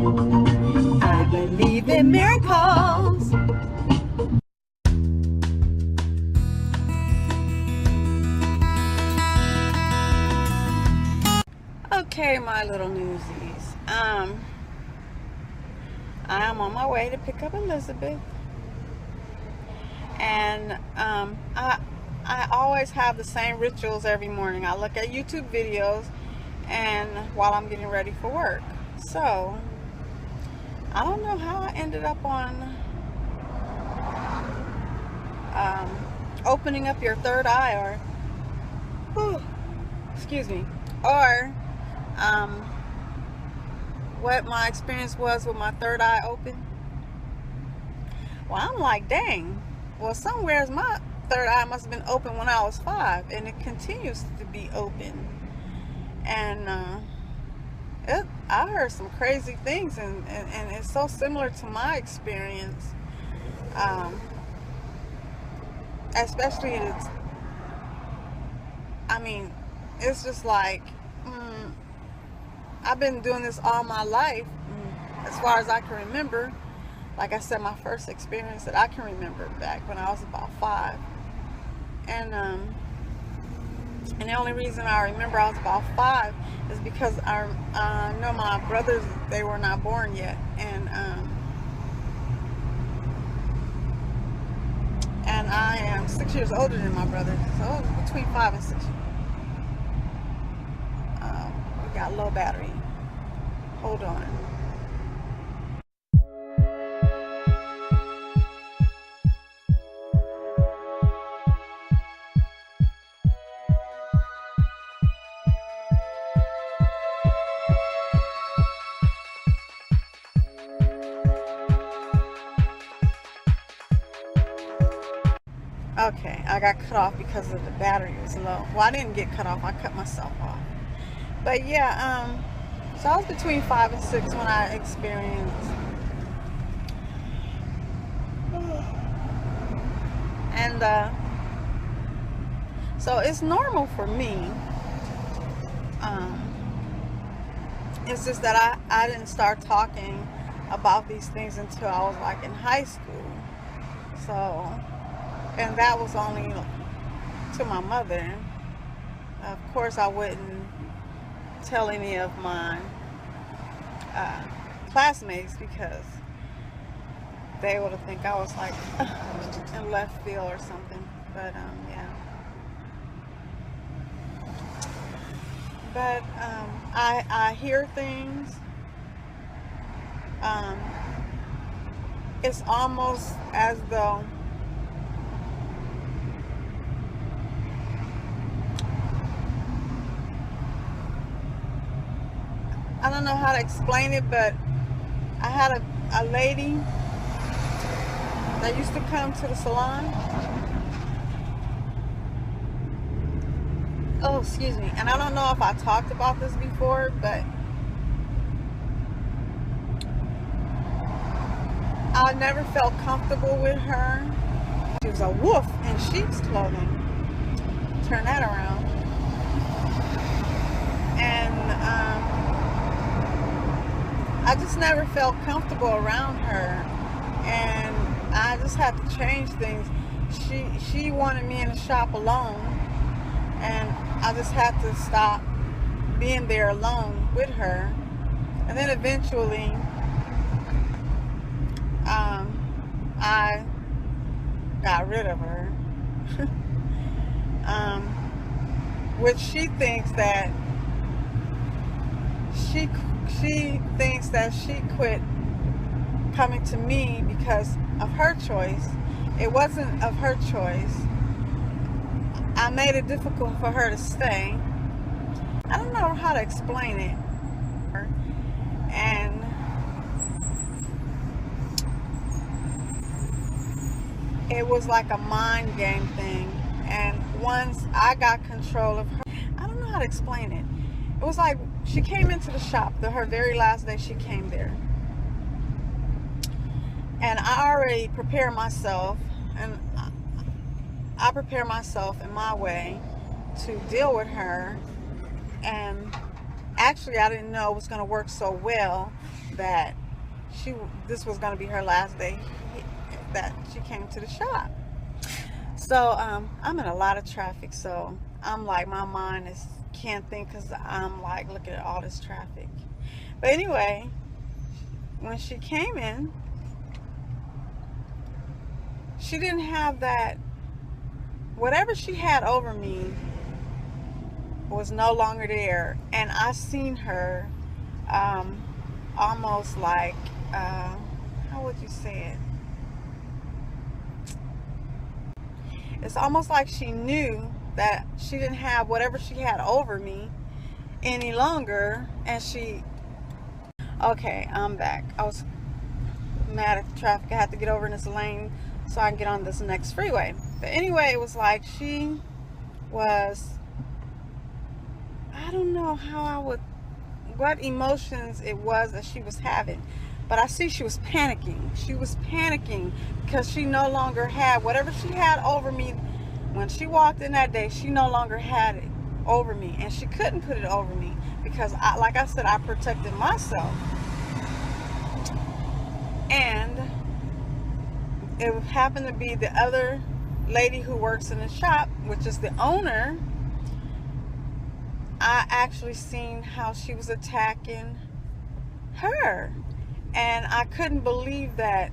I believe in miracles. Okay, my little newsies. I am on my way to pick up Elizabeth, and I always have the same rituals every morning. I look at YouTube videos, and while I'm getting ready for work. So I don't know how I ended up on opening up your third eye, or excuse me, or what my experience was with my third eye open. Well, I'm like, dang. Well, somewhere's my third eye must have been open when I was 5, and it continues to be open. And I heard some crazy things, and it's so similar to my experience. Especially, it's just like, I've been doing this all my life, as far as I can remember. Like I said, my first experience that I can remember back when I was about 5. And the only reason I remember I was about 5 is because I know my brothers, they were not born yet. And I am 6 years older than my brother. So it was between 5 and 6 years. We got low battery. Hold on. Okay, I got cut off because of the battery was low. Well, I didn't get cut off. I cut myself off. But yeah, so I was between 5 and 6 when I experienced. And so it's normal for me. It's just that I didn't start talking about these things until I was like in high school. So, and that was only to my mother. Of course, I wouldn't tell any of my classmates, because they would have think I was like in left field or something. But yeah. But I hear things. It's almost as though I don't know how to explain it, but I had a lady that used to come to the salon. Oh, excuse me. And I don't know if I talked about this before, but I never felt comfortable with her. She was a wolf in sheep's clothing. Turn that around. And I just never felt comfortable around her, and I just had to change things. She wanted me in the shop alone, and I just had to stop being there alone with her. And then eventually I got rid of her. Which she thinks that she quit coming to me because of her choice. It wasn't of her choice. I made it difficult for her to stay. I don't know how to explain it. And it was like a mind game thing. And once I got control of her, I don't know how to explain it. It was like she came into the shop, her very last day she came there. And I already prepared myself, and I prepared myself in my way to deal with her. And actually, I didn't know it was going to work so well, that this was going to be her last day that she came to the shop. So I'm in a lot of traffic, so I'm like, my mind can't think, because I'm like looking at all this traffic. But anyway, when she came in, she didn't have that. Whatever she had over me was no longer there, and I seen her almost like how would you say it? It's almost like she knew that she didn't have whatever she had over me any longer, and okay, I'm back. I was mad at the traffic. I had to get over in this lane so I can get on this next freeway. But anyway, it was like she was, I don't know what emotions it was that she was having, but I see she was panicking. She was panicking because she no longer had whatever she had over me. When she walked in that day, she no longer had it over me, and she couldn't put it over me because, like I said, I protected myself. And it happened to be the other lady who works in the shop, which is the owner. I actually seen how she was attacking her, and I couldn't believe that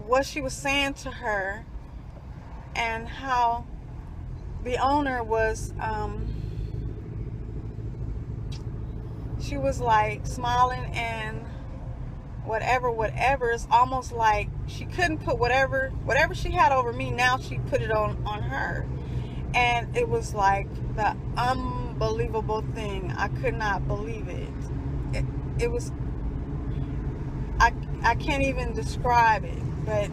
what she was saying to her, and how the owner was she was like smiling and whatever. It's almost like she couldn't put whatever she had over me, now she put it on her. And it was like the unbelievable thing. I could not believe it. It was, I can't even describe it. But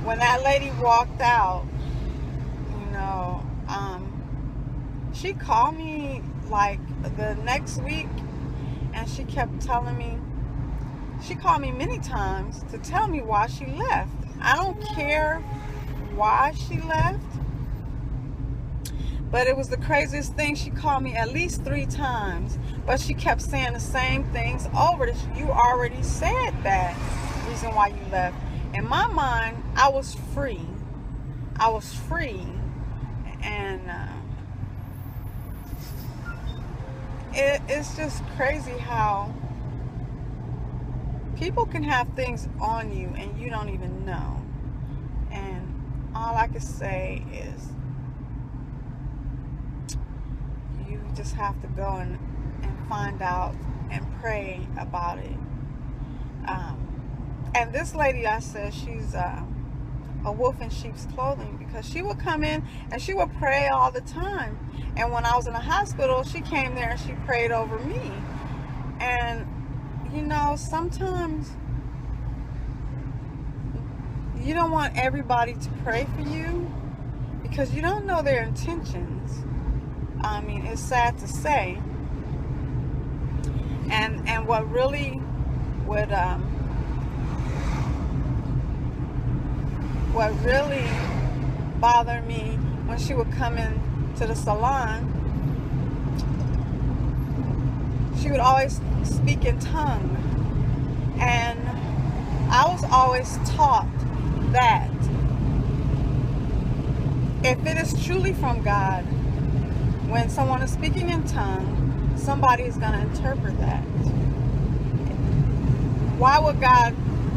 when that lady walked out, you know, she called me like the next week, and she kept telling me, she called me many times to tell me why she left. I don't care why she left, but it was the craziest thing. She called me at least 3 times, but she kept saying the same things over. You already said that reason why you left. In my mind, I was free. I was free, and it's just crazy how people can have things on you and you don't even know. And all I can say is, you just have to go and find out and pray about it. And this lady, I said, she's a wolf in sheep's clothing, because she would come in and she would pray all the time. And when I was in the hospital, she came there and she prayed over me. And you know, sometimes you don't want everybody to pray for you, because you don't know their intentions. I mean, it's sad to say. And what really would what really bothered me, when she would come in to the salon, she would always speak in tongue. And I was always taught that if it is truly from God, when someone is speaking in tongue, somebody is going to interpret that. Why would God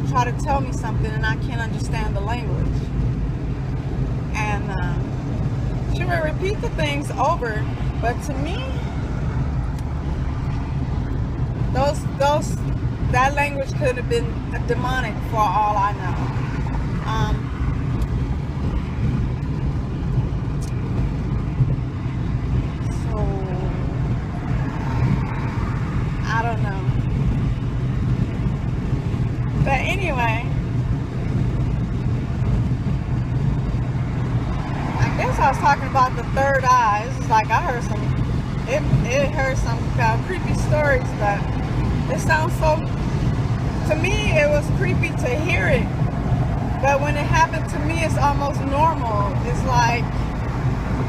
try to tell me something and I can't understand the language? And she would repeat the things over, but to me, that language could have been demonic for all I know. So I don't know. But anyway, I guess I was talking about the third eye. It's like I heard it heard some creepy stories, but it sounds so, to me it was creepy to hear it, but when it happened to me, it's almost normal. It's like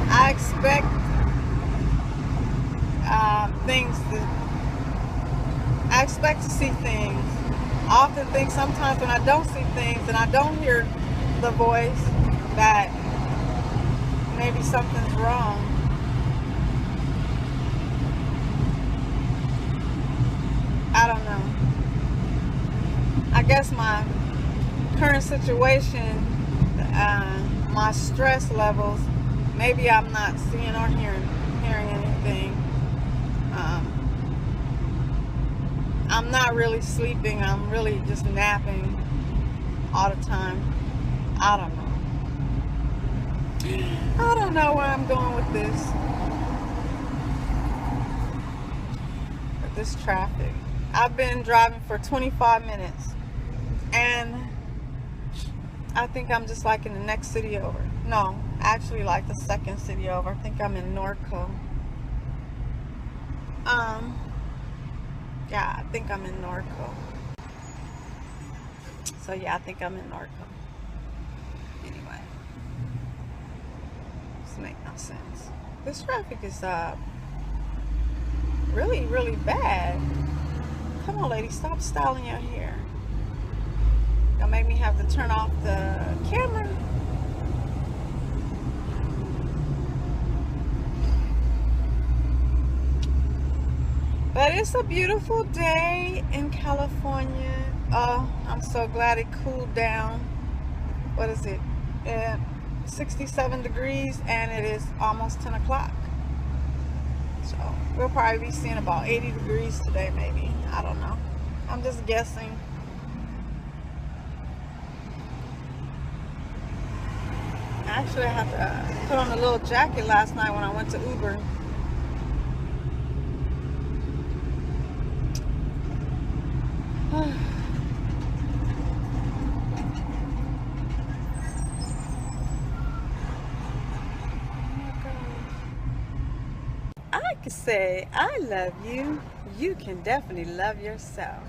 I expect things that I expect to see things. I often think sometimes when I don't see things and I don't hear the voice that maybe something's wrong. I don't know. I guess my current situation, my stress levels, maybe I'm not seeing or hearing anything. I'm not really sleeping. I'm really just napping all the time. I don't know. I don't know where I'm going with this. With this traffic. I've been driving for 25 minutes. And I think I'm just like in the next city over. No, actually like the second city over. I think I'm in Norco. Yeah, I think I'm in Norco. So yeah, I think I'm in Norco. Anyway, this makes no sense. This traffic is really, really bad. Come on, lady, stop styling your hair. Don't make me have to turn off the camera. But it's a beautiful day in California. Oh, I'm so glad it cooled down. What is it? 67 degrees, and it is almost 10 o'clock. So we'll probably be seeing about 80 degrees today, maybe. I don't know. I'm just guessing. Actually, I had to put on a little jacket last night when I went to Uber. I could say I love you. You can definitely love yourself.